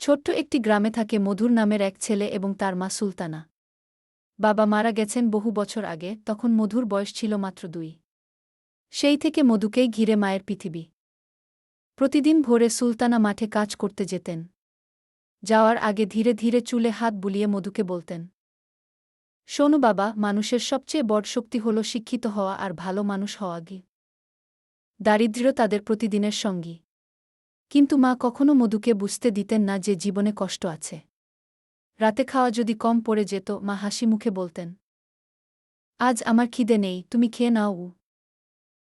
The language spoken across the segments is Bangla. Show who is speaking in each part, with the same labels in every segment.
Speaker 1: ছোট্ট একটি গ্রামে থাকে মধুর নামের এক ছেলে এবং তার মা সুলতানা। বাবা মারা গেছেন বহু বছর আগে, তখন মধুর বয়স ছিল মাত্র 2। সেই থেকে মধুকেই ঘিরে মায়ের পৃথিবী। প্রতিদিন ভোরে সুলতানা মাঠে কাজ করতে যেতেন। যাওয়ার আগে ধীরে ধীরে চুলে হাত বুলিয়ে মধুকে বলতেন, শোনো বাবা, মানুষের সবচেয়ে বড় শক্তি হল শিক্ষিত হওয়া আর ভালো মানুষ হওয়া। দারিদ্র্য তাদের প্রতিদিনের সঙ্গী। কিন্তু মা কখনো মধুকে বুঝতে দিতেন না যে জীবনে কষ্ট আছে। রাতে খাওয়া যদি কম পড়ে যেত, মা হাসি মুখে বলতেন, আজ আমার খিদে নেই, তুমি খেয়ে নাও।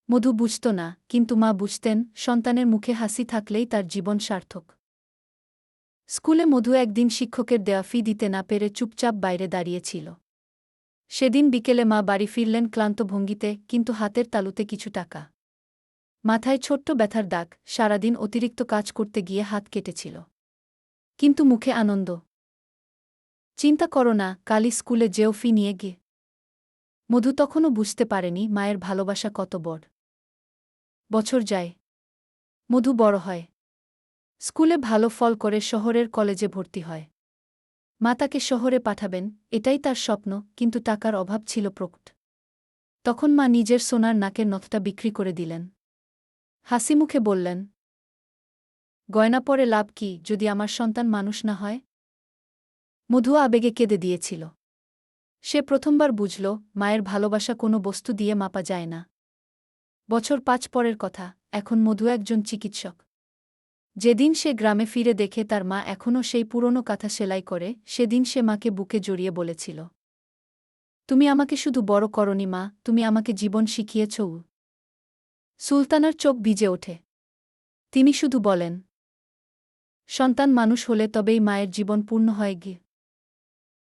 Speaker 1: মধু বুঝত না, কিন্তু মা বুঝতেন, সন্তানের মুখে হাসি থাকলেই তার জীবন সার্থক। স্কুলে মধু একদিন শিক্ষকের দেওয়া ফি দিতে না পেরে চুপচাপ বাইরে দাঁড়িয়েছিল। সেদিন বিকেলে মা বাড়ি ফিরলেন ক্লান্ত ভঙ্গিতে, কিন্তু হাতের তালুতে কিছু টাকা। মাথায় ছোট্ট ব্যথার দাগ, সারাদিন অতিরিক্ত কাজ করতে গিয়ে হাত কেটেছিল। কিন্তু মুখে আনন্দ। চিন্তা করো না, কালই স্কুলে যেও ফি নিয়ে গিয়ে। মধু তখনও বুঝতে পারেনি মায়ের ভালোবাসা কত বড়। বছর যায়। মধু বড় হয়। স্কুলে ভালো ফল করে শহরের কলেজে ভর্তি হয়। মা তাকে শহরে পাঠাবেন, এটাই তার স্বপ্ন, কিন্তু টাকার অভাব ছিল প্রকট। তখন মা নিজের সোনার নাকের নথটা বিক্রি করে দিলেন। হাসিমুখে বললেন, গয়না পরে লাভ কি যদি আমার সন্তান মানুষ না হয়? মধু আবেগে কেঁদে দিয়েছিল। সে প্রথমবার বুঝল, মায়ের ভালোবাসা কোনো বস্তু দিয়ে মাপা যায় না। বছর 5 পরের কথা, এখন মধু একজন চিকিৎসক। যেদিন সে গ্রামে ফিরে দেখে তার মা এখনও সেই পুরনো কাঁথা সেলাই করে, সেদিন সে মাকে বুকে জড়িয়ে বলেছিল, তুমি আমাকে শুধু বড় করনি মা, তুমি আমাকে জীবন শিখিয়েছ। সুলতানার চোখ ভিজে ওঠে। তিনি শুধু বলেন, সন্তান মানুষ হলে তবেই মায়ের জীবন পূর্ণ হয় গিয়ে।